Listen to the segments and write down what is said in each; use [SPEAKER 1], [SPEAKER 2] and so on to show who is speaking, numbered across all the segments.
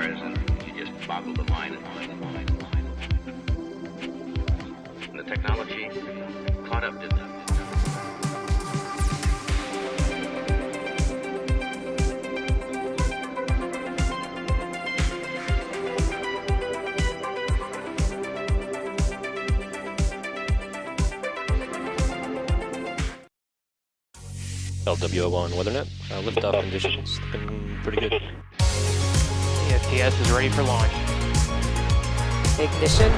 [SPEAKER 1] stars, and you just boggle the mind. And the technology caught up to them.
[SPEAKER 2] LWO1 WeatherNet. Liftoff conditions looking pretty good.
[SPEAKER 3] CSTS is ready for launch.
[SPEAKER 4] Ignition.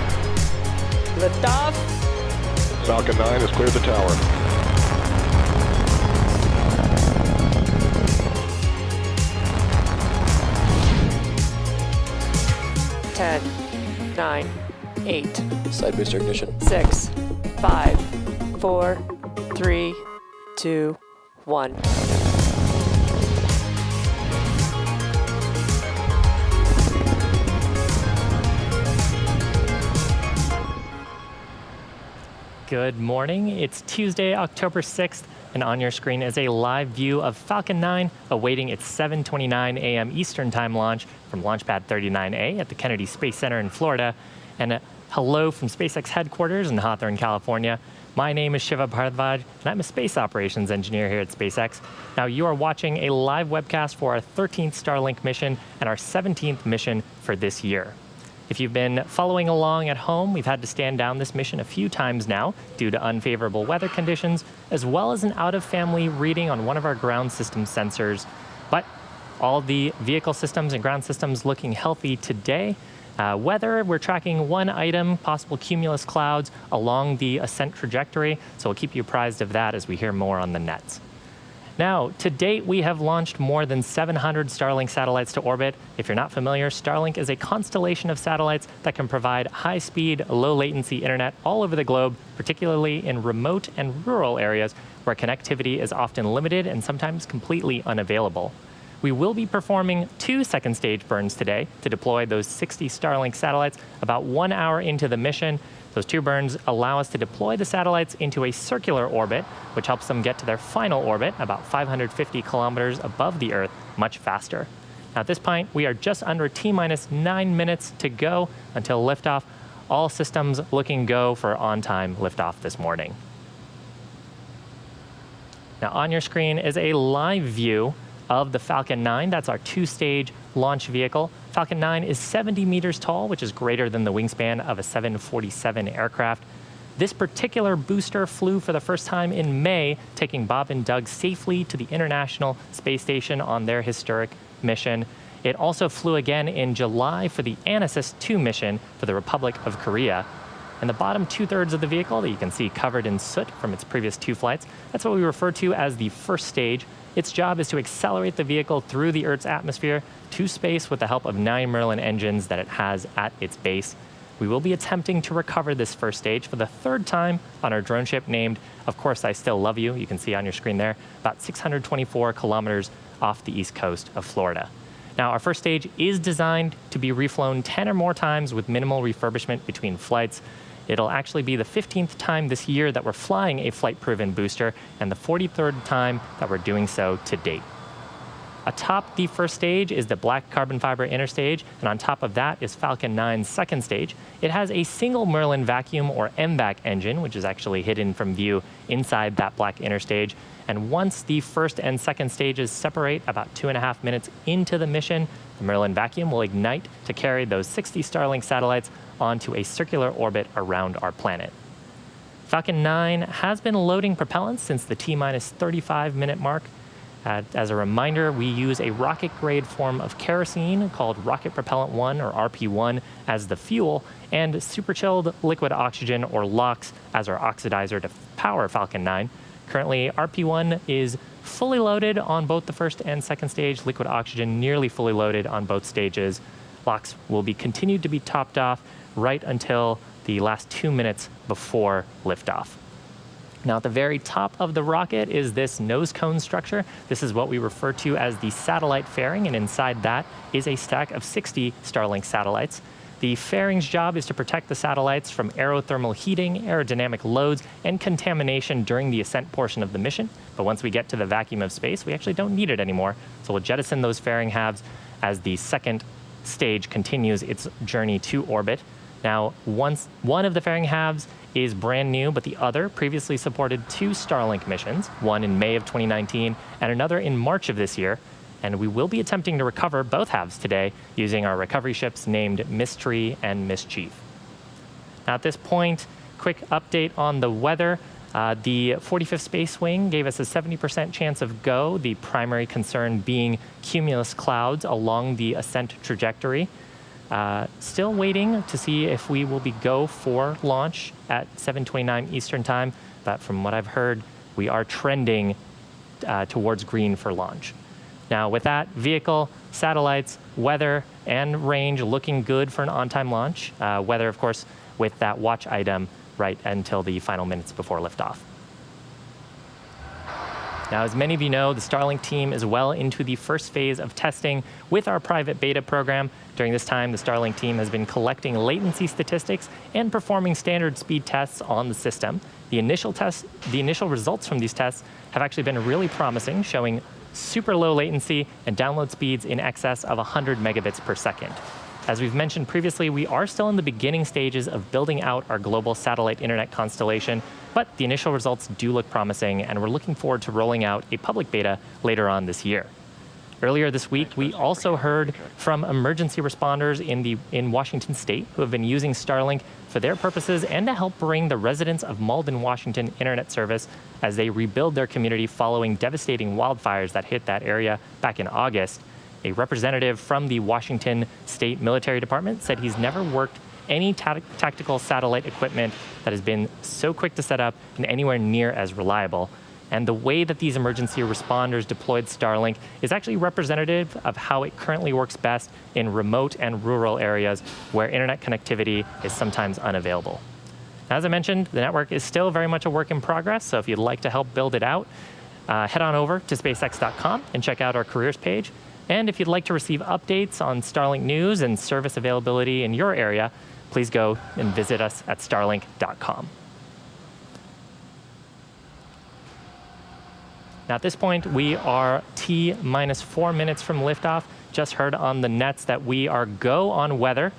[SPEAKER 4] Liftoff.
[SPEAKER 5] Falcon 9 has cleared the tower.
[SPEAKER 4] Ten, 9, 8,
[SPEAKER 2] Side booster ignition.
[SPEAKER 4] 6, 5, 4, 3, 2, 1.
[SPEAKER 3] Good morning. It's Tuesday, October 6th, and on your screen is a live view of Falcon 9 awaiting its 7:29 a.m. Eastern Time launch from Launchpad 39A at the Kennedy Space Center in Florida. And hello from SpaceX headquarters in Hawthorne, California. My name is Shiva Bharadwaj, and I'm a space operations engineer here at SpaceX. Now, you are watching a live webcast for our 13th Starlink mission and our 17th mission for this year. If you've been following along at home, we've had to stand down this mission a few times now due to unfavorable weather conditions, as well as an out-of-family reading on one of our ground system sensors. But all the vehicle systems and ground systems looking healthy today. Weather, we're tracking one item, possible cumulus clouds along the ascent trajectory, so we'll keep you apprised of that as we hear more on the nets. Now, to date, we have launched more than 700 Starlink satellites to orbit. If you're not familiar, Starlink is a constellation of satellites that can provide high-speed, low-latency internet all over the globe, particularly in remote and rural areas where connectivity is often limited and sometimes completely unavailable. We will be performing 2 second-stage burns today to deploy those 60 Starlink satellites about 1 hour into the mission. Those 2 burns allow us to deploy the satellites into a circular orbit, which helps them get to their final orbit, about 550 kilometers above the Earth, much faster. Now, at this point, we are just under T-minus 9 minutes to go until liftoff. All systems looking go for on-time liftoff this morning. Now, on your screen is a live view of the Falcon 9. That's our 2-stage launch vehicle. Falcon 9 is 70 meters tall, which is greater than the wingspan of a 747 aircraft. This particular booster flew for the first time in May, taking Bob and Doug safely to the International Space Station on their historic mission. It also flew again in July for the Anasis 2 mission for the Republic of Korea. And the bottom 2/3 of the vehicle that you can see covered in soot from its previous 2 flights, that's what we refer to as the first stage. Its job is to accelerate the vehicle through the Earth's atmosphere to space with the help of 9 Merlin engines that it has at its base. We will be attempting to recover this first stage for the 3rd time on our drone ship named, Of Course I Still Love You. You can see on your screen there, about 624 kilometers off the east coast of Florida. Now, our first stage is designed to be reflown 10 or more times with minimal refurbishment between flights. It'll actually be the 15th time this year that we're flying a flight-proven booster and the 43rd time that we're doing so to date. Atop the first stage is the black carbon fiber inner stage, and on top of that is Falcon 9's second stage. It has a single Merlin vacuum or MVAC engine, which is actually hidden from view inside that black inner stage. And once the first and second stages separate about 2.5 minutes into the mission, the Merlin vacuum will ignite to carry those 60 Starlink satellites onto a circular orbit around our planet. Falcon 9 has been loading propellants since the T-minus 35-minute mark. As a reminder, we use a rocket-grade form of kerosene called Rocket Propellant 1, or RP1, as the fuel, and superchilled liquid oxygen, or LOX, as our oxidizer to power Falcon 9. Currently, RP1 is fully loaded on both the first and second stage, liquid oxygen nearly fully loaded on both stages. LOX will be continued to be topped off right until the last 2 minutes before liftoff. Now, at the very top of the rocket is this nose cone structure. This is what we refer to as the satellite fairing, and inside that is a stack of 60 Starlink satellites. The fairing's job is to protect the satellites from aerothermal heating, aerodynamic loads, and contamination during the ascent portion of the mission. But once we get to the vacuum of space, we actually don't need it anymore. So we'll jettison those fairing halves as the second stage continues its journey to orbit. Now, one of the fairing halves is brand new, but the other previously supported 2 Starlink missions, one in May of 2019 and another in March of this year. And we will be attempting to recover both halves today using our recovery ships named Mystery and Mischief. Now, at this point, quick update on the weather. The 45th Space Wing gave us a 70% chance of go, the primary concern being cumulus clouds along the ascent trajectory. Still waiting to see if we will be go for launch at 7:29 Eastern Time, but from what I've heard, we are trending towards green for launch. Now, with that, vehicle, satellites, weather, and range looking good for an on-time launch. Weather, of course, with that watch item right until the final minutes before liftoff. Now, as many of you know, the Starlink team is well into the first phase of testing with our private beta program. During this time, the Starlink team has been collecting latency statistics and performing standard speed tests on the system. The initial results from these tests have actually been really promising, showing super low latency and download speeds in excess of 100 megabits per second. As we've mentioned previously, we are still in the beginning stages of building out our global satellite internet constellation, but the initial results do look promising, and we're looking forward to rolling out a public beta later on this year. Earlier this week, we also heard from emergency responders in Washington State who have been using Starlink for their purposes and to help bring the residents of Malden, Washington internet service as they rebuild their community following devastating wildfires that hit that area back in August. A representative from the Washington State Military Department said he's never worked any tactical satellite equipment that has been so quick to set up and anywhere near as reliable. And the way that these emergency responders deployed Starlink is actually representative of how it currently works best in remote and rural areas where internet connectivity is sometimes unavailable. As I mentioned, the network is still very much a work in progress, so if you'd like to help build it out, head on over to SpaceX.com and check out our careers page. And if you'd like to receive updates on Starlink news and service availability in your area, please go and visit us at starlink.com. Now, at this point, we are T-minus 4 minutes from liftoff. Just heard on the nets that we are go on weather.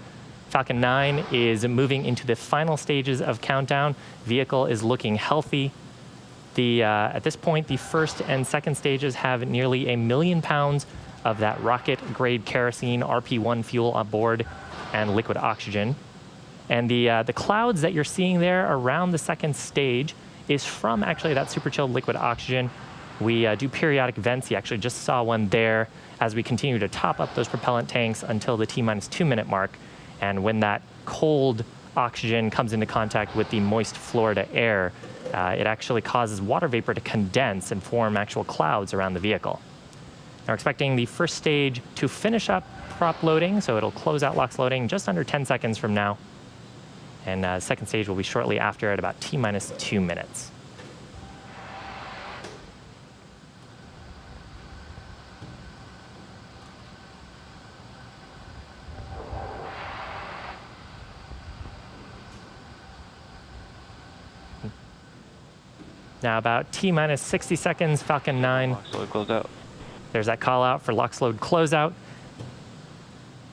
[SPEAKER 3] Falcon 9 is moving into the final stages of countdown. Vehicle is looking healthy. At this point, the first and second stages have nearly 1 million pounds of that rocket-grade kerosene RP1 fuel on board and liquid oxygen. And the clouds that you're seeing there around the second stage is from actually that super chilled liquid oxygen. We do periodic vents. You actually just saw one there as we continue to top up those propellant tanks until the T-minus 2 minute mark. And when that cold oxygen comes into contact with the moist Florida air, it actually causes water vapor to condense and form actual clouds around the vehicle. Now, we're expecting the first stage to finish up prop loading, so it'll close out LOX loading just under 10 seconds from now. And second stage will be shortly after at about T-minus 2 minutes. Now, about T-minus 60 seconds, Falcon 9.
[SPEAKER 2] LOX load closed out.
[SPEAKER 3] There's that call out for LOX load closeout.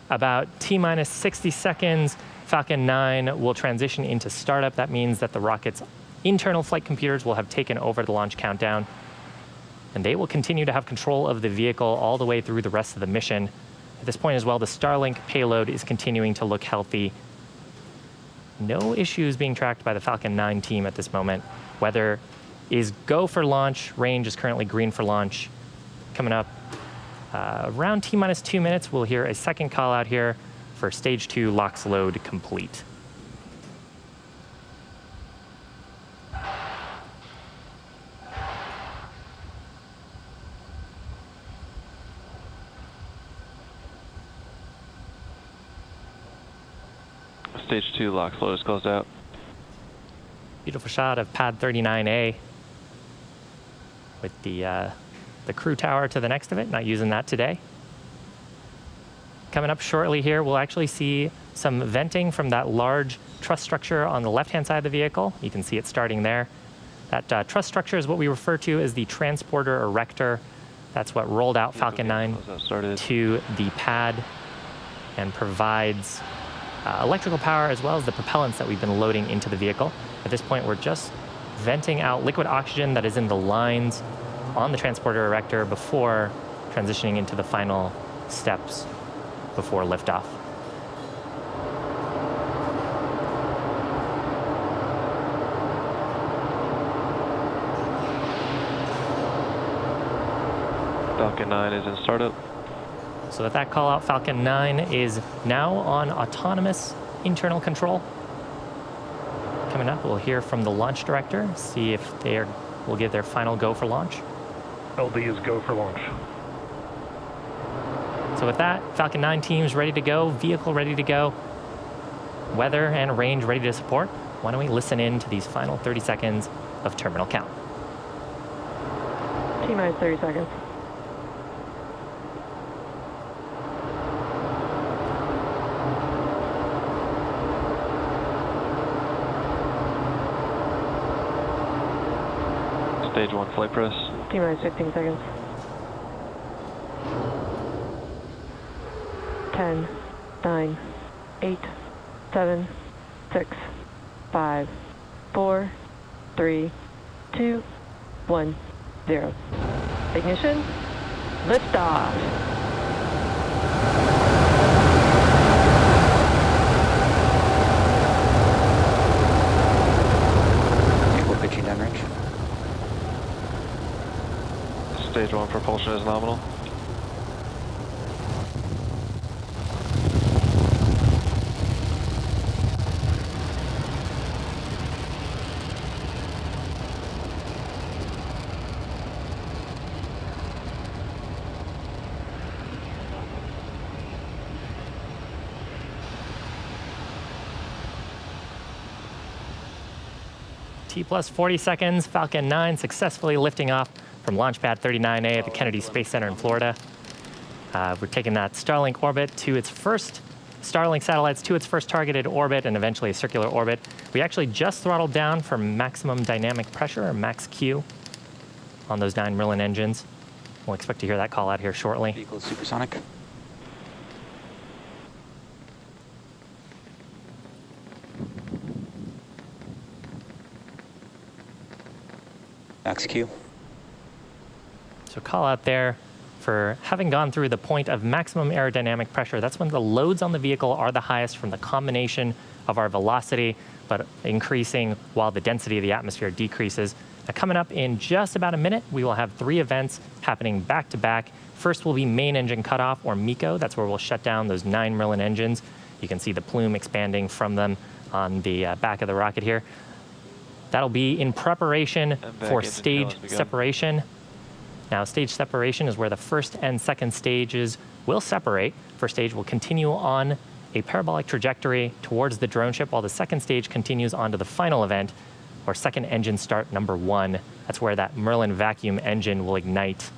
[SPEAKER 3] About T-minus 60 seconds, Falcon 9 will transition into startup. That means that the rocket's internal flight computers will have taken over the launch countdown, and they will continue to have control of the vehicle all the way through the rest of the mission. At this point as well, the Starlink payload is continuing to look healthy. No issues being tracked by the Falcon 9 team at this moment. Weather is go for launch. Range is currently green for launch. Coming up around T-minus 2 minutes, we'll hear a second call out here for stage 2 LOX load complete.
[SPEAKER 2] Stage 2 LOX load is closed out.
[SPEAKER 3] Beautiful shot of pad 39A with the crew tower to the next of it. Not using that today. Coming up shortly here, we'll actually see some venting from that large truss structure on the left-hand side of the vehicle. You can see it starting there. That truss structure is what we refer to as the transporter erector. That's what rolled out Falcon 9 to the pad. and provides electrical power as well as the propellants that we've been loading into the vehicle. At this point, we're just venting out liquid oxygen that is in the lines on the transporter erector before transitioning into the final steps before liftoff.
[SPEAKER 2] Falcon 9 is in startup.
[SPEAKER 3] So with that call out, Falcon 9 is now on autonomous internal control. Coming up, we'll hear from the launch director, see if they will give their final go for launch.
[SPEAKER 5] LD is go for launch.
[SPEAKER 3] So with that, Falcon 9 team's ready to go, vehicle ready to go, weather and range ready to support. Why don't we listen in to these final 30 seconds of terminal count.
[SPEAKER 4] T-minus 30 seconds.
[SPEAKER 2] Stage 1 flight press.
[SPEAKER 4] T-minus 15 seconds. 10, 9, 8, 7, 6, 5, 4, 3, 2, 1, 0. Ignition. Liftoff.
[SPEAKER 6] We're pitching downrange.
[SPEAKER 2] Stage 1 propulsion is nominal.
[SPEAKER 3] T plus 40 seconds, Falcon 9 successfully lifting off from Launch Pad 39A at the Kennedy Space Center in Florida. We're taking that Starlink orbit to its first, Starlink satellites to its first targeted orbit and eventually a circular orbit. We actually just throttled down for maximum dynamic pressure, or max Q, on those 9 Merlin engines. We'll expect to hear that call out here shortly.
[SPEAKER 6] Vehicle is supersonic. Max Q.
[SPEAKER 3] So call out there for having gone through the point of maximum aerodynamic pressure. That's when the loads on the vehicle are the highest from the combination of our velocity, but increasing while the density of the atmosphere decreases. Now, coming up in just about a minute, we will have 3 events happening back to back. First will be main engine cutoff, or MECO. That's where we'll shut down those 9 Merlin engines. You can see the plume expanding from them on the back of the rocket here. That'll be in preparation for stage separation. Now, stage separation is where the first and second stages will separate. First stage will continue on a parabolic trajectory towards the drone ship, while the second stage continues on to the final event, or second engine start number 1. That's where that Merlin vacuum engine will ignite.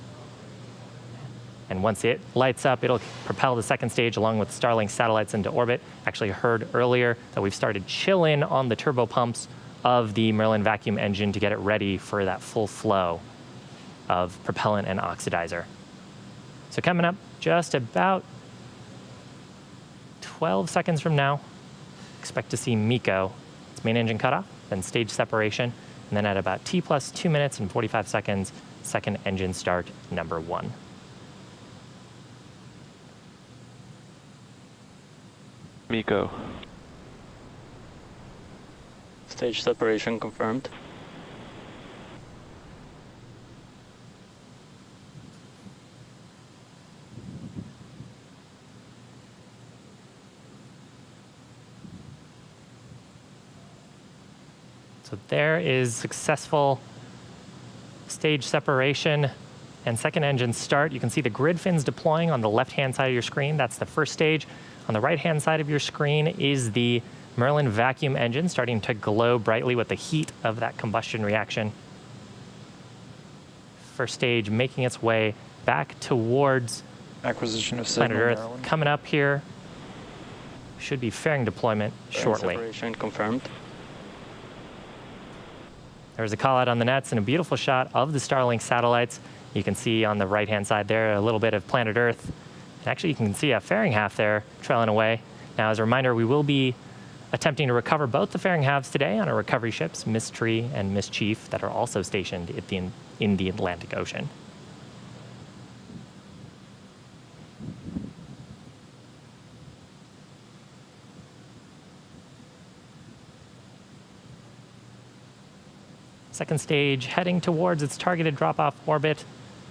[SPEAKER 3] And once it lights up, it'll propel the second stage along with Starlink satellites into orbit. Actually heard earlier that we've started chill in on the turbo pumps of the Merlin vacuum engine to get it ready for that full flow of propellant and oxidizer. So coming up just about 12 seconds from now, expect to see MECO, its main engine cutoff, then stage separation, and then at about T plus 2 minutes and 45 seconds, second engine start number 1.
[SPEAKER 2] MECO.
[SPEAKER 7] Stage separation confirmed.
[SPEAKER 3] So there is successful stage separation and second engine start. You can see the grid fins deploying on the left-hand side of your screen. That's the first stage. On the right-hand side of your screen is the Merlin vacuum engine starting to glow brightly with the heat of that combustion reaction. First stage making its way back towards
[SPEAKER 7] Acquisition of
[SPEAKER 3] planet
[SPEAKER 7] signal,
[SPEAKER 3] Earth.
[SPEAKER 7] Maryland.
[SPEAKER 3] Coming up here, should be fairing deployment shortly.
[SPEAKER 7] Separation confirmed.
[SPEAKER 3] There's a call out on the nets and a beautiful shot of the Starlink satellites. You can see on the right-hand side there a little bit of planet Earth Actually, you can see a fairing half there trailing away. Now, as a reminder, we will be attempting to recover both the fairing halves today on our recovery ships, Mystery and Mischief, that are also stationed in the Atlantic Ocean. Second stage heading towards its targeted drop-off orbit.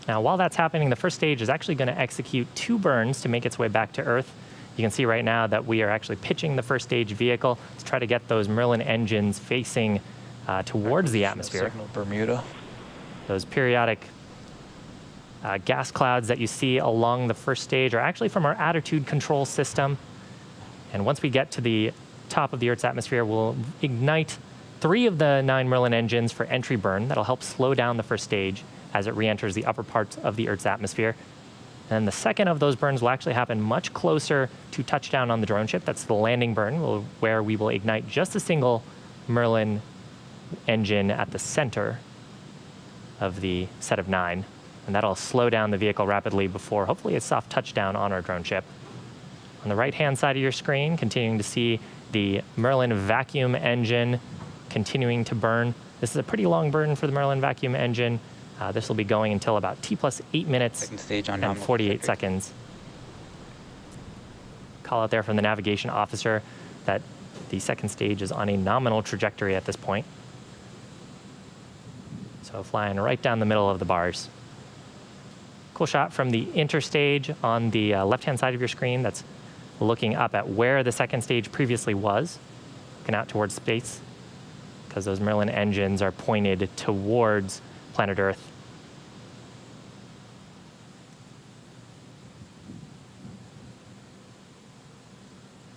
[SPEAKER 3] Now, while that's happening, the first stage is actually going to execute 2 burns to make its way back to Earth. You can see right now that we are actually pitching the first stage vehicle to try to get those Merlin engines facing towards the atmosphere.
[SPEAKER 7] Signal Bermuda.
[SPEAKER 3] Those periodic gas clouds that you see along the first stage are actually from our attitude control system. And once we get to the top of the Earth's atmosphere, we'll ignite 3 of the 9 Merlin engines for entry burn. That'll help slow down the first stage as it re-enters the upper parts of the Earth's atmosphere. And the second of those burns will actually happen much closer to touchdown on the drone ship. That's the landing burn, where we will ignite just a single Merlin engine at the center of the set of 9. And that'll slow down the vehicle rapidly before hopefully a soft touchdown on our drone ship. On the right-hand side of your screen, continuing to see the Merlin vacuum engine continuing to burn. This is a pretty long burn for the Merlin vacuum engine. This will be going until about T+8 minutes
[SPEAKER 6] Second stage on
[SPEAKER 3] and 48 seconds. Call out there from the navigation officer that the second stage is on a nominal trajectory at this point. So flying right down the middle of the bars. Cool shot from the interstage on the left-hand side of your screen that's looking up at where the second stage previously was, looking out towards space, because those Merlin engines are pointed towards planet Earth.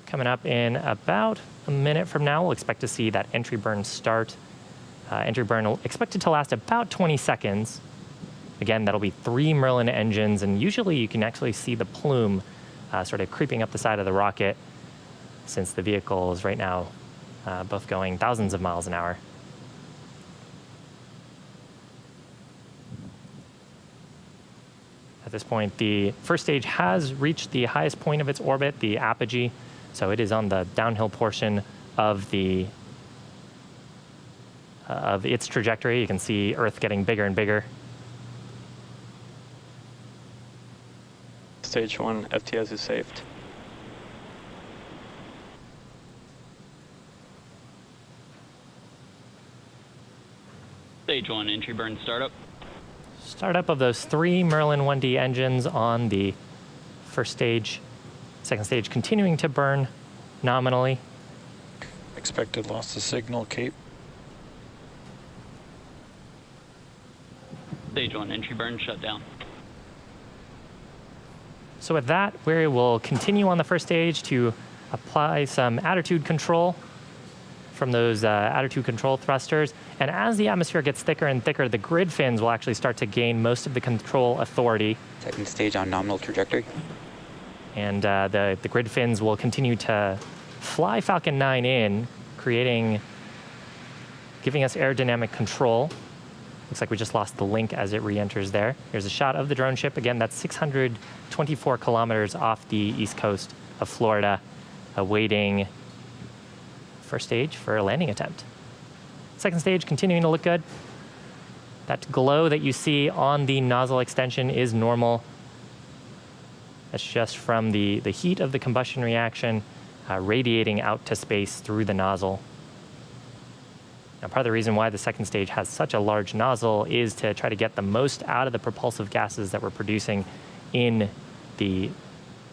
[SPEAKER 3] Coming up in about a minute from now, we'll expect to see that entry burn start. Entry burn will expected to last about 20 seconds. Again, that'll be 3 Merlin engines, and usually you can actually see the plume sort of creeping up the side of the rocket, since the vehicle is right now both going thousands of miles an hour. At this point, the first stage has reached the highest point of its orbit, the apogee, so it is on the downhill portion of its trajectory. You can see Earth getting bigger and bigger.
[SPEAKER 7] Stage 1 FTS is saved.
[SPEAKER 8] Stage 1 entry burn startup.
[SPEAKER 3] Startup of those 3 Merlin 1D engines on the first stage. Second stage continuing to burn nominally.
[SPEAKER 7] Expected loss of signal, Cape.
[SPEAKER 8] Stage 1 entry burn shut down.
[SPEAKER 3] So with that, we will continue on the first stage to apply some attitude control from those attitude control thrusters. And as the atmosphere gets thicker and thicker, the grid fins will actually start to gain most of the control authority.
[SPEAKER 6] Second stage on nominal trajectory.
[SPEAKER 3] And the grid fins will continue to fly Falcon 9 in, giving us aerodynamic control. Looks like we just lost the link as it re-enters there. Here's a shot of the drone ship. Again, that's 624 kilometers off the east coast of Florida, awaiting first stage for a landing attempt. Second stage continuing to look good. That glow that you see on the nozzle extension is normal. That's just from the heat of the combustion reaction radiating out to space through the nozzle. Now, part of the reason why the second stage has such a large nozzle is to try to get the most out of the propulsive gases that we're producing in the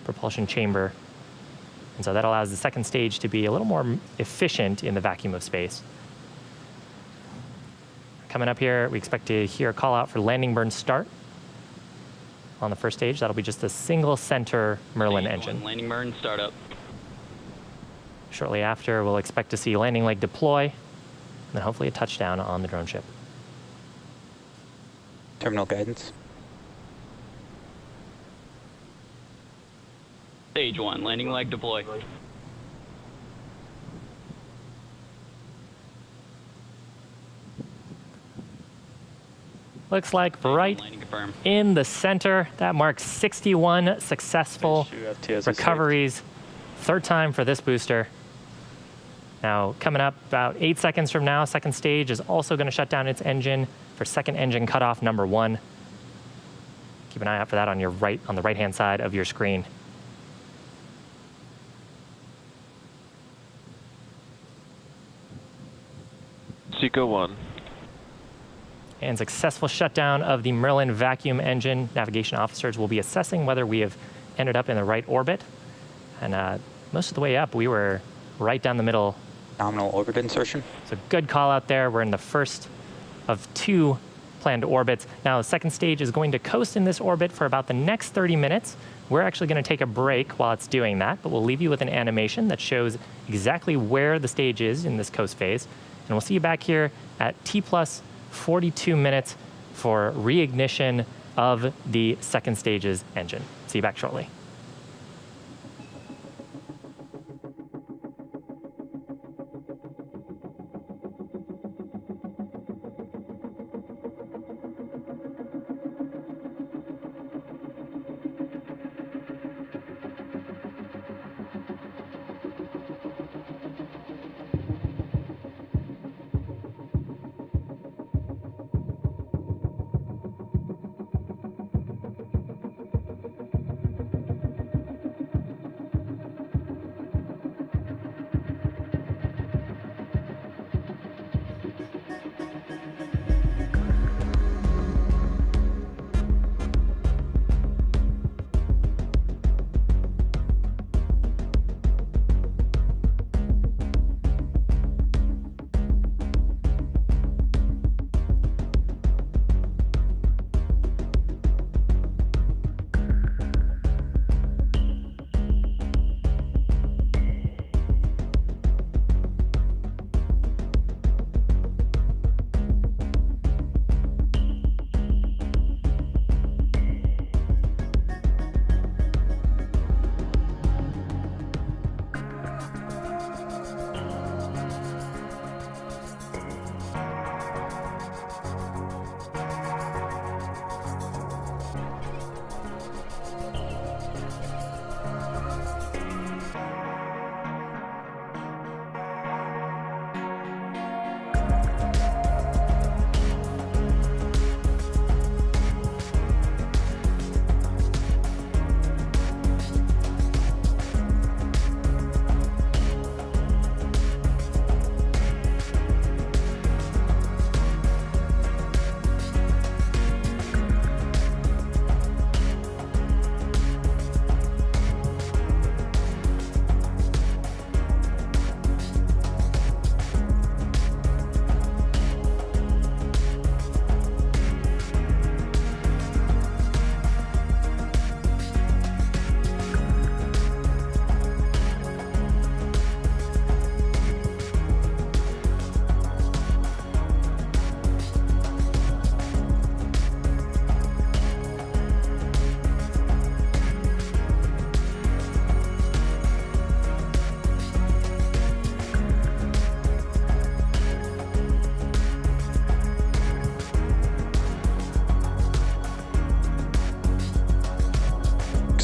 [SPEAKER 3] propulsion chamber. And so that allows the second stage to be a little more efficient in the vacuum of space. Coming up here, we expect to hear a call out for landing burn start on the first stage. That'll be just a single center Merlin
[SPEAKER 8] Stage
[SPEAKER 3] engine.
[SPEAKER 8] 1 landing burn startup.
[SPEAKER 3] Shortly after, we'll expect to see landing leg deploy, and then hopefully a touchdown on the drone ship.
[SPEAKER 6] Terminal guidance.
[SPEAKER 8] Stage 1 landing leg deploy.
[SPEAKER 3] Looks like
[SPEAKER 8] Stage one
[SPEAKER 3] right
[SPEAKER 8] landing confirmed.
[SPEAKER 3] in the center. That marks 61 successful
[SPEAKER 7] Stage 2 FTS is safe.
[SPEAKER 3] recoveries. Third time for this booster. Now, coming up about 8 seconds from now, second stage is also going to shut down its engine for second engine cutoff number 1. Keep an eye out for that on your right, on the right-hand side of your screen.
[SPEAKER 2] Seco 1.
[SPEAKER 3] And successful shutdown of the Merlin vacuum engine. Navigation officers will be assessing whether we have ended up in the right orbit. And most of the way up, we were right down the middle.
[SPEAKER 6] Nominal orbit insertion.
[SPEAKER 3] So good call out there. We're in the first of 2 planned orbits. Now, the second stage is going to coast in this orbit for about the next 30 minutes. We're actually going to take a break while it's doing that, but we'll leave you with an animation that shows exactly where the stage is in this coast phase. And we'll see you back here at T plus 42 minutes for reignition of the second stage's engine. See you back shortly.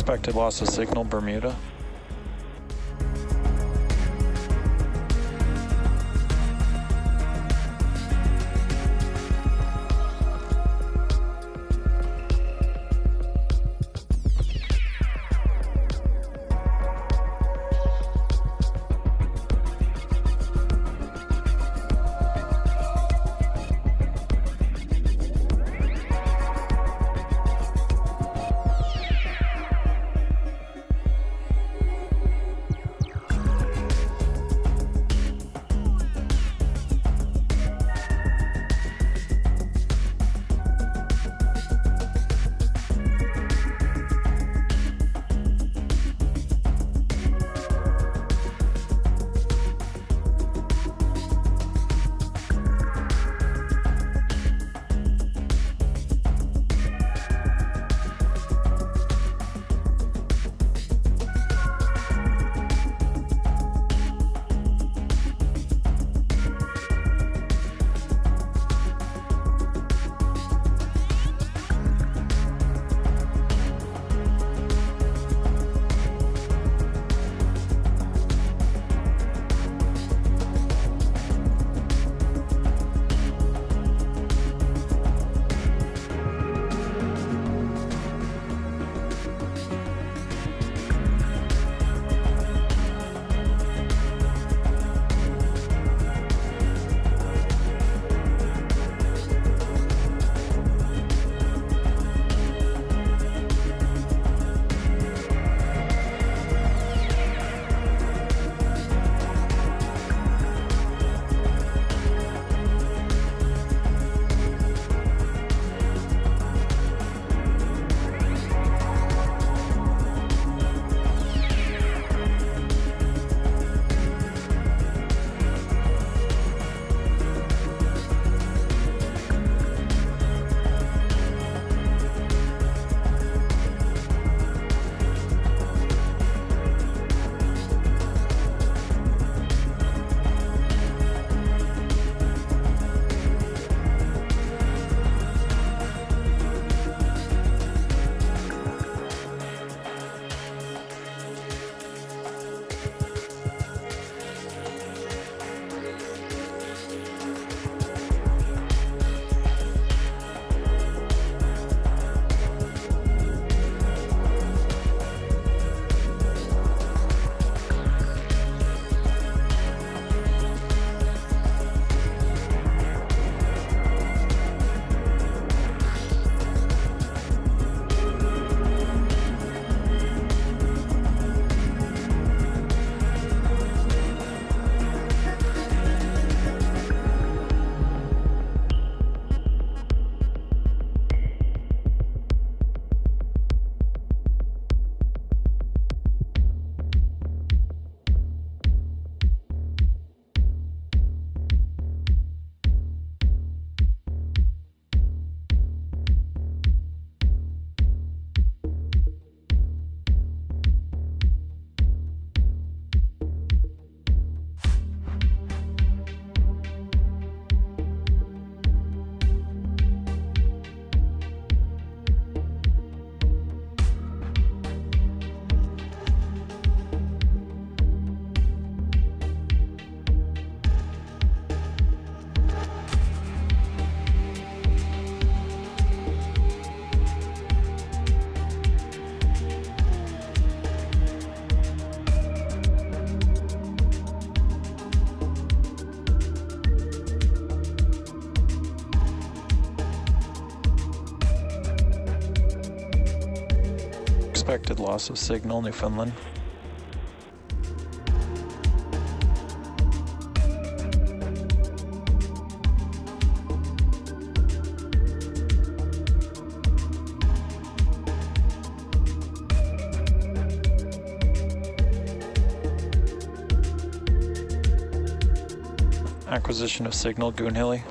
[SPEAKER 7] Expected loss of signal, Bermuda. Suspected loss of signal, Newfoundland. Acquisition of signal, Goonhilly.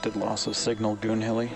[SPEAKER 7] Detected loss of signal, Goonhilly.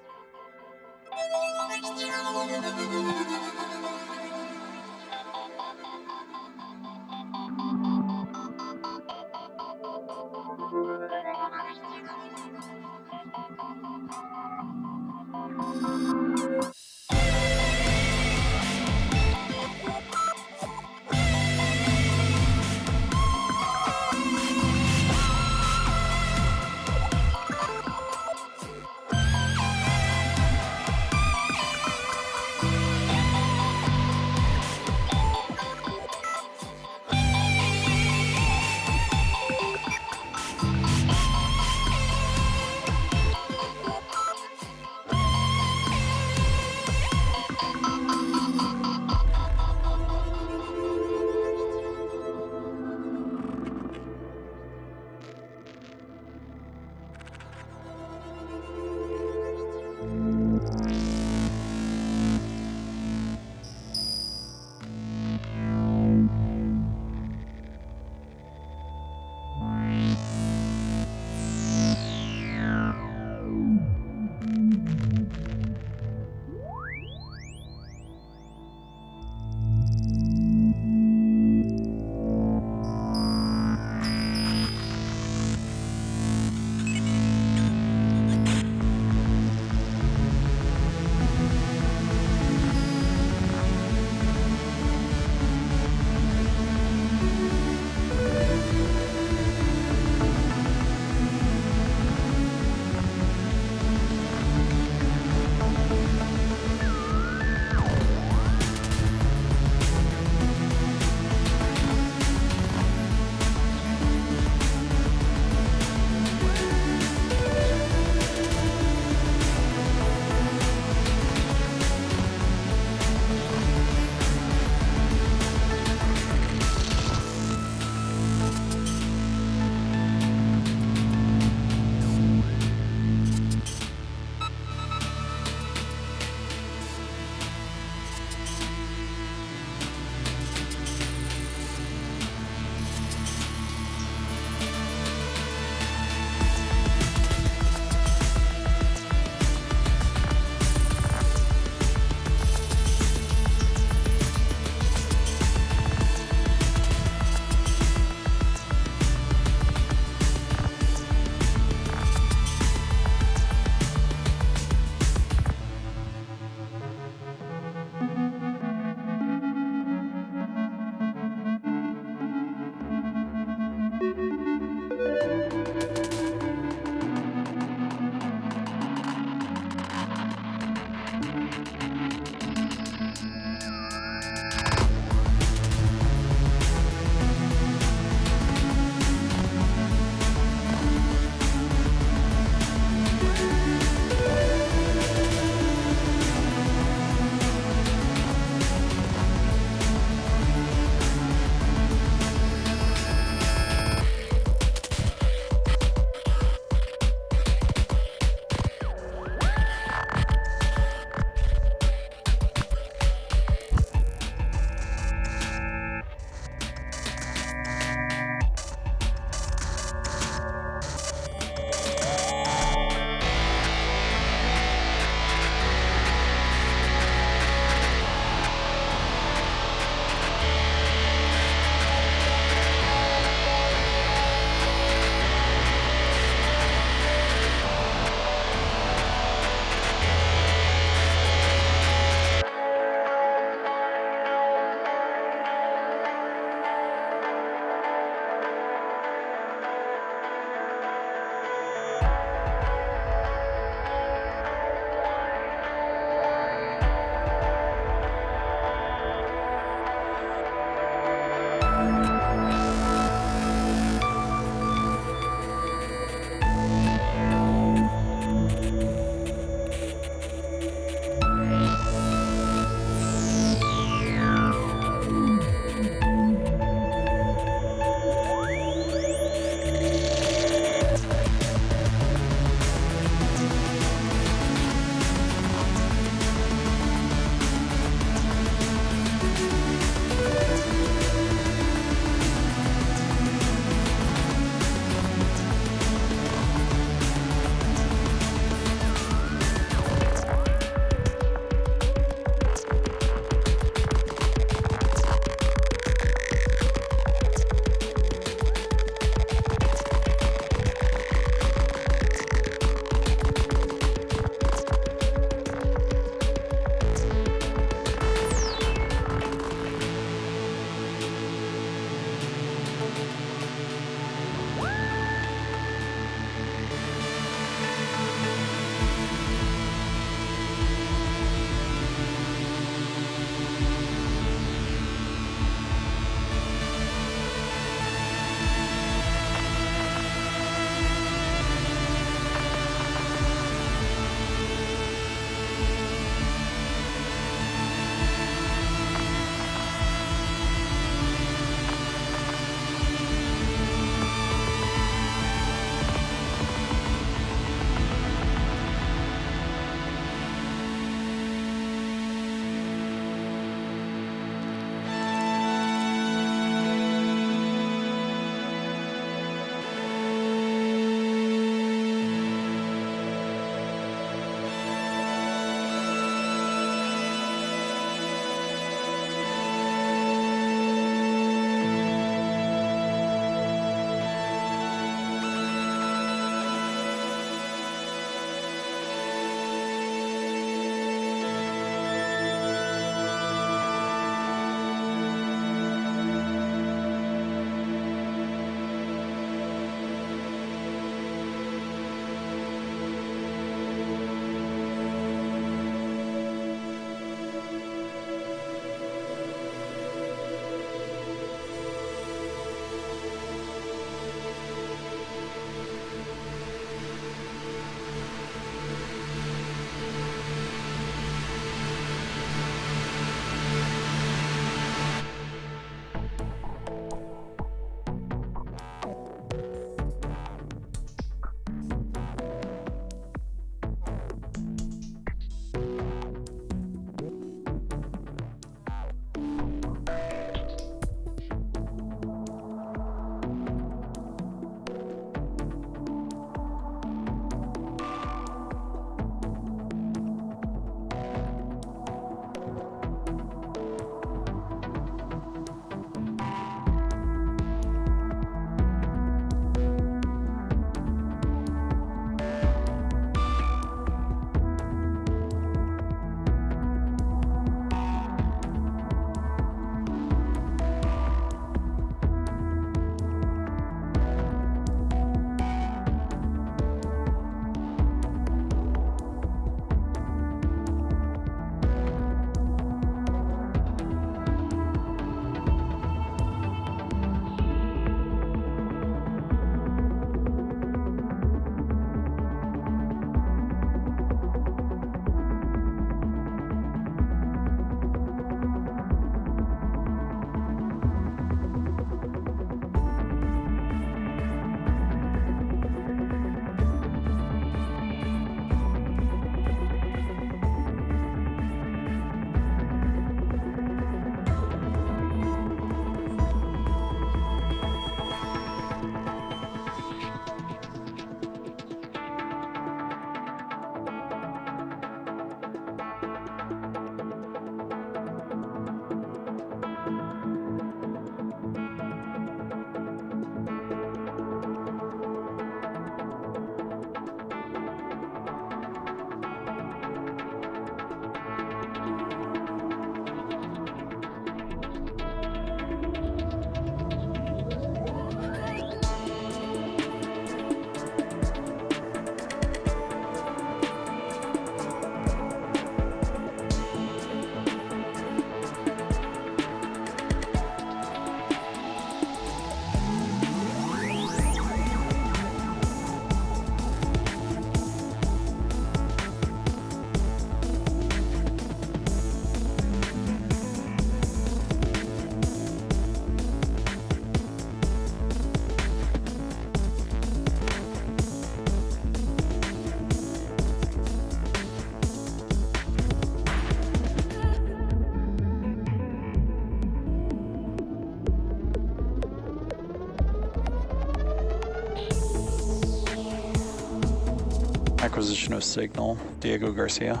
[SPEAKER 7] Acquisition of signal, Diego Garcia.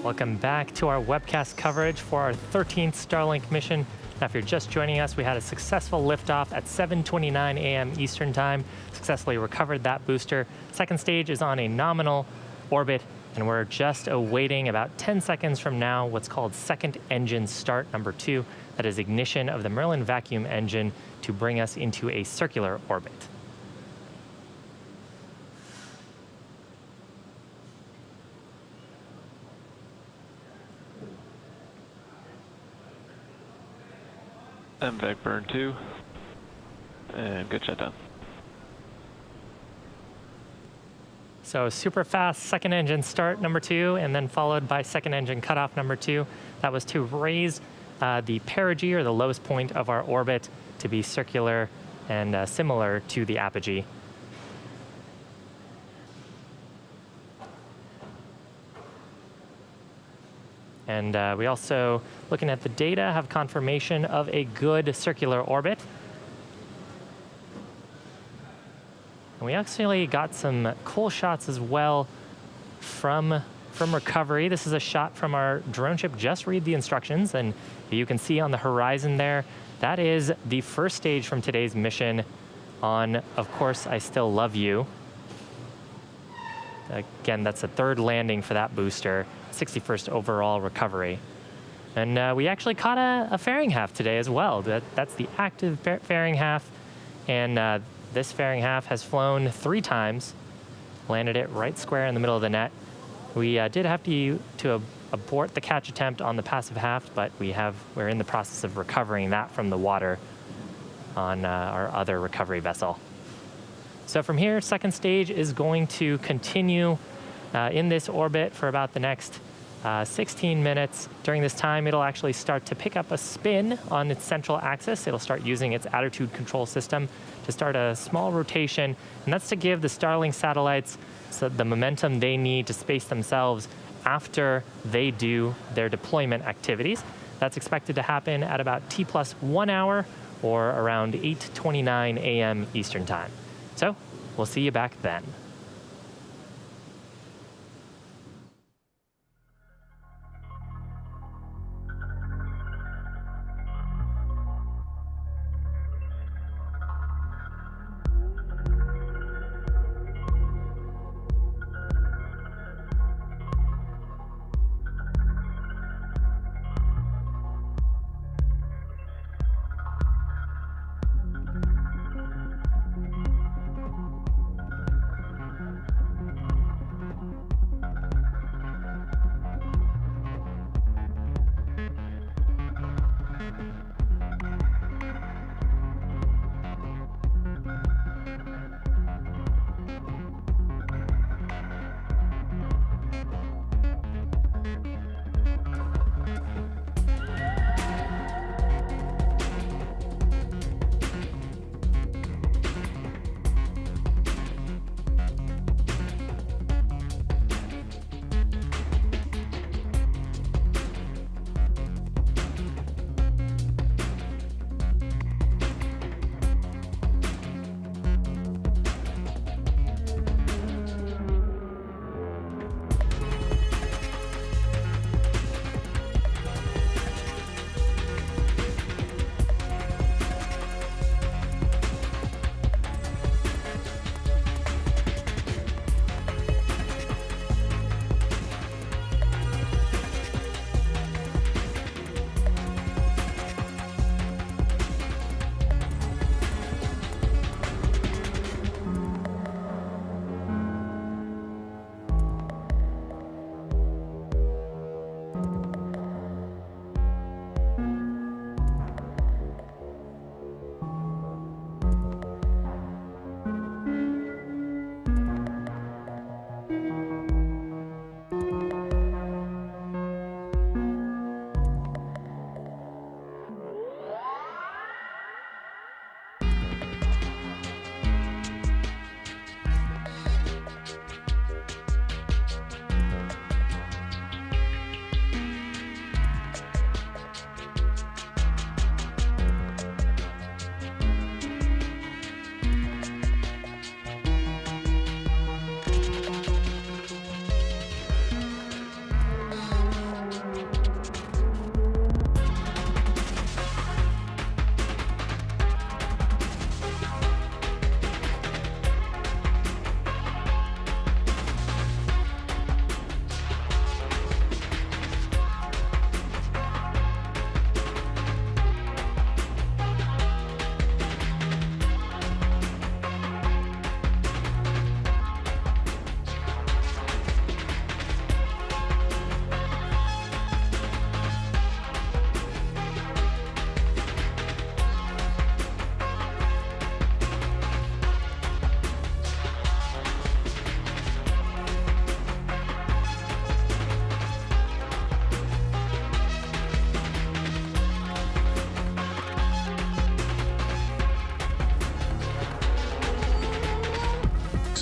[SPEAKER 3] Welcome back to our webcast coverage for our 13th Starlink mission. Now, if you're just joining us, we had a successful liftoff at 7:29 a.m. Eastern Time, successfully recovered that booster. Second stage is on a nominal orbit, and we're just awaiting about 10 seconds from now what's called second engine start number 2. That is ignition of the Merlin vacuum engine to bring us into a circular orbit.
[SPEAKER 2] MVAC burn 2. And good shutdown.
[SPEAKER 3] So super fast second engine start number 2, and then followed by second engine cutoff number 2. That was to raise the perigee, or the lowest point of our orbit, to be circular and similar to the apogee. And we also, looking at the data, have confirmation of a good circular orbit. And we actually got some cool shots as well from recovery. This is a shot from our drone ship. Just read the instructions, and you can see on the horizon there, that is the first stage from today's mission on, of course, I Still Love You. Again, that's the third landing for that booster, 61st overall recovery. And we actually caught a fairing half today as well. That's the active fairing half, and this fairing half has flown 3 times, landed it right square in the middle of the net. We did have to abort the catch attempt on the passive half, but we're in the process of recovering that from the water on our other recovery vessel. So from here, second stage is going to continue in this orbit for about the next 16 minutes. During this time, it'll actually start to pick up a spin on its central axis. It'll start using its attitude control system to start a small rotation, and that's to give the Starlink satellites the momentum they need to space themselves after they do their deployment activities. That's expected to happen at about T+1 hour, or around 8:29 a.m. Eastern Time. So we'll see you back then.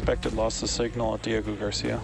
[SPEAKER 7] Expected loss of signal at Diego Garcia.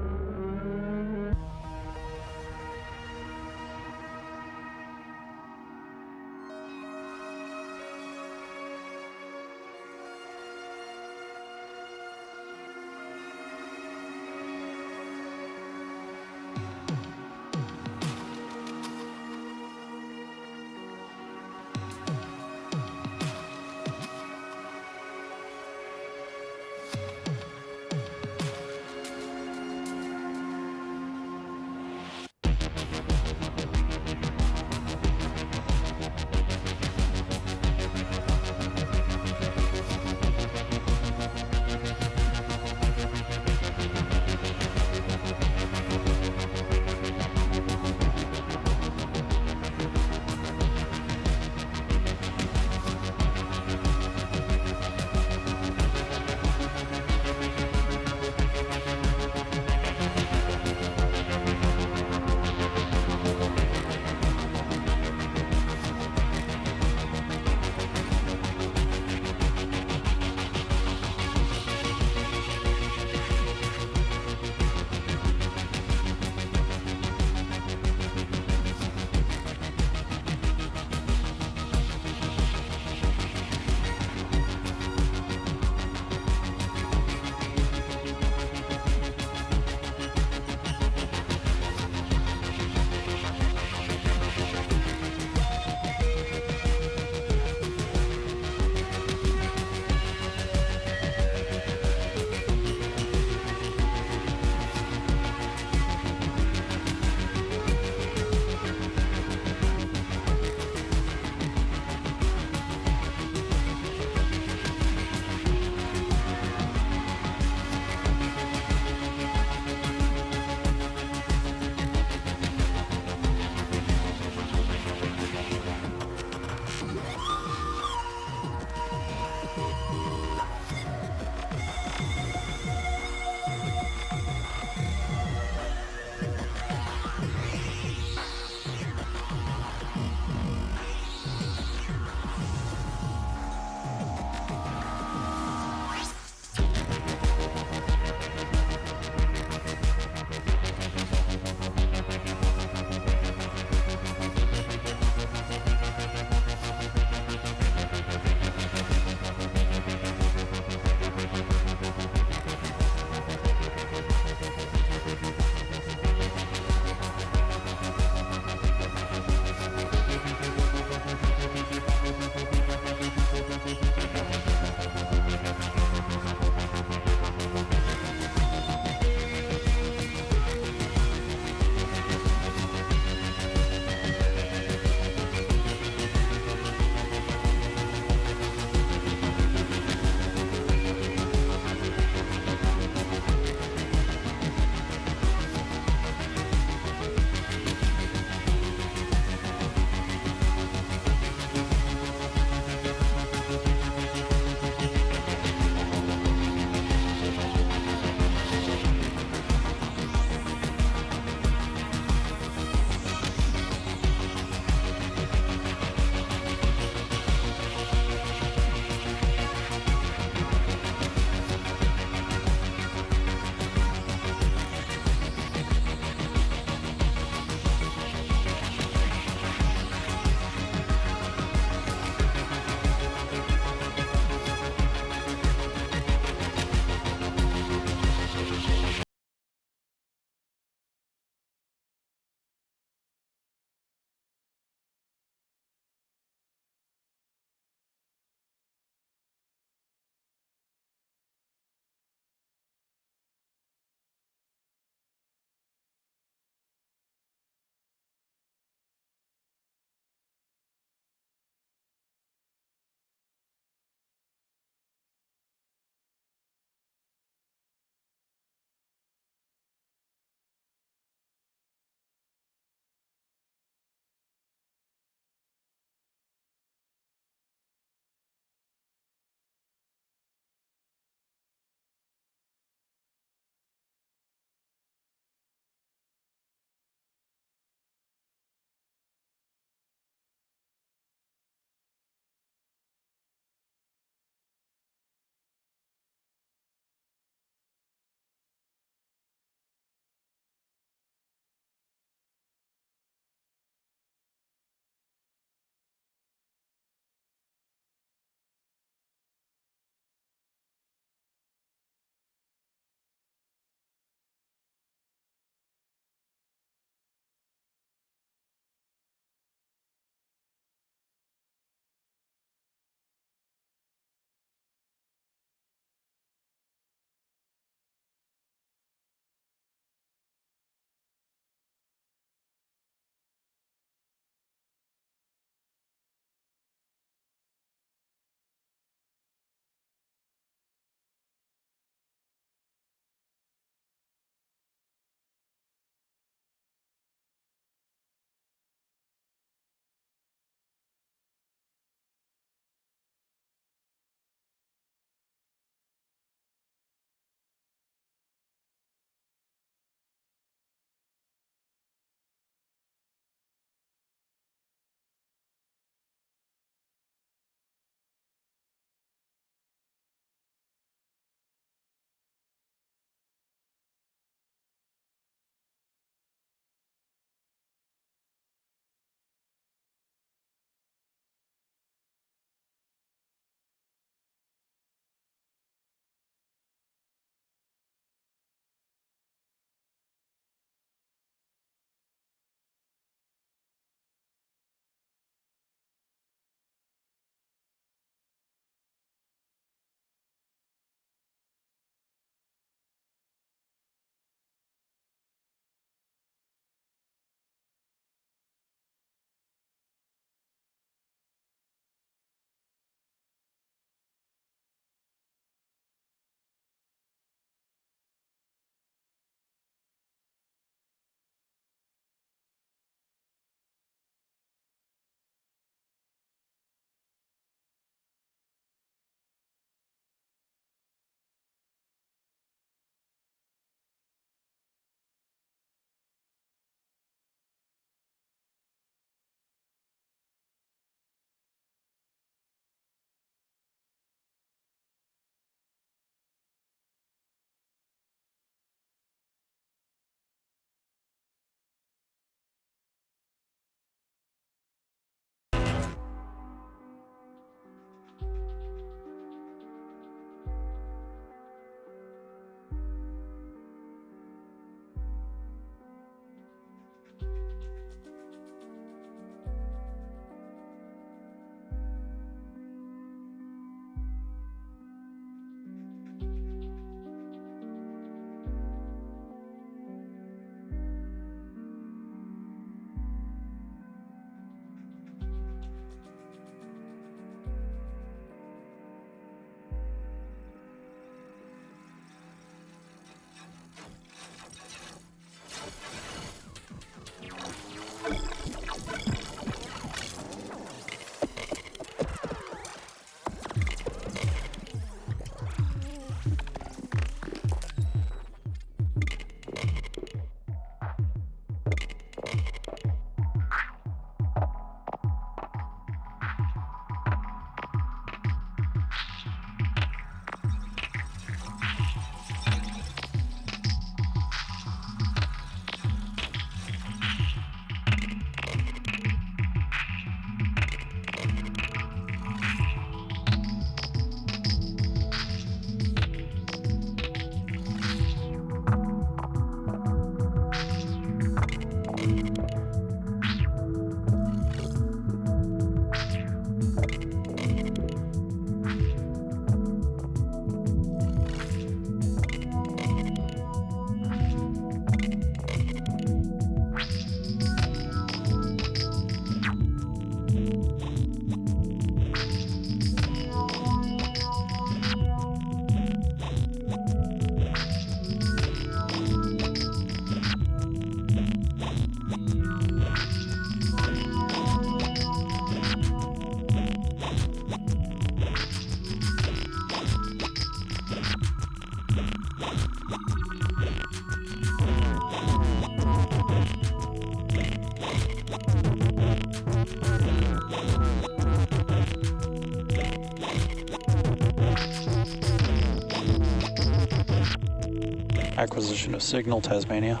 [SPEAKER 7] Acquisition of signal, Tasmania.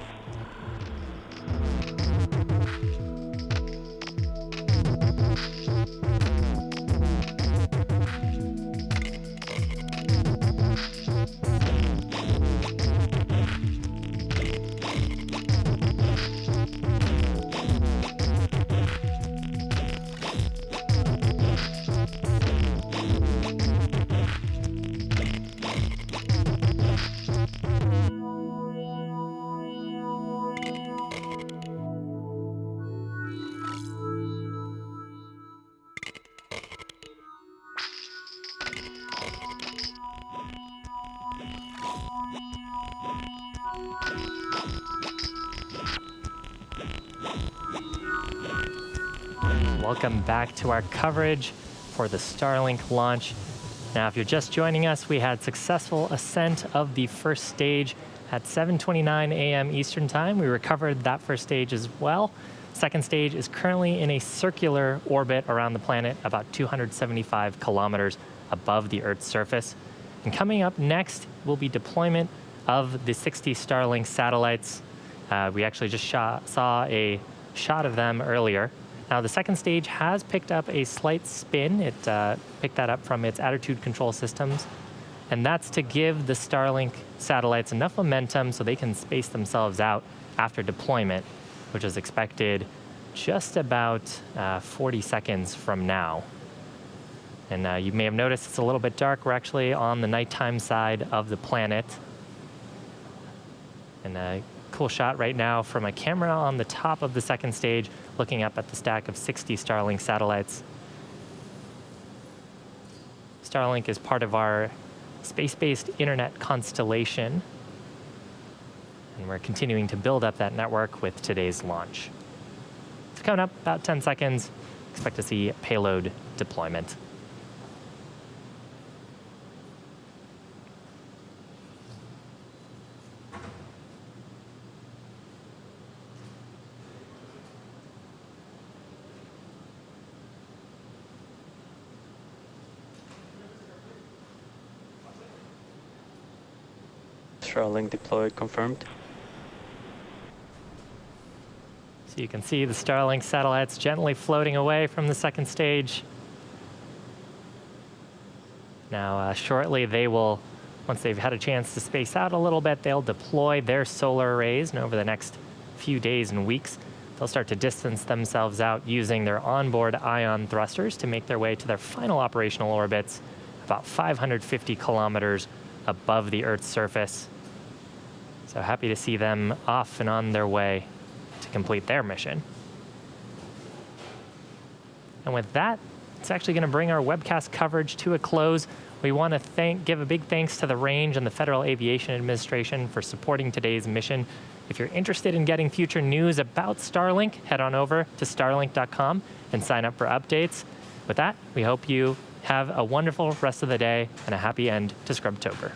[SPEAKER 3] Welcome back to our coverage for the Starlink launch. Now, if you're just joining us, we had successful ascent of the first stage at 7:29 a.m. Eastern Time. We recovered that first stage as well. Second stage is currently in a circular orbit around the planet, about 275 kilometers above the Earth's surface. And coming up next will be deployment of the 60 Starlink satellites. We actually just saw a shot of them earlier. Now, the second stage has picked up a slight spin. It picked that up from its attitude control systems. And that's to give the Starlink satellites enough momentum so they can space themselves out after deployment, which is expected just about 40 seconds from now. And you may have noticed it's a little bit dark. We're actually on the nighttime side of the planet. And a cool shot right now from a camera on the top of the second stage, looking up at the stack of 60 Starlink satellites. Starlink is part of our space-based internet constellation, and we're continuing to build up that network with today's launch. So coming up about 10 seconds, expect to see payload deployment.
[SPEAKER 6] Starlink deployed, confirmed.
[SPEAKER 3] So you can see the Starlink satellites gently floating away from the second stage. Now, shortly they will, once they've had a chance to space out a little bit, they'll deploy their solar arrays, and over the next few days and weeks, they'll start to distance themselves out using their onboard ion thrusters to make their way to their final operational orbits, about 550 kilometers above the Earth's surface. So happy to see them off and on their way to complete their mission. And with that, it's actually going to bring our webcast coverage to a close. We want to give a big thanks to the Range and the Federal Aviation Administration for supporting today's mission. If you're interested in getting future news about Starlink, head on over to starlink.com and sign up for updates. With that, we hope you have a wonderful rest of the day and a happy end to Scrubtober.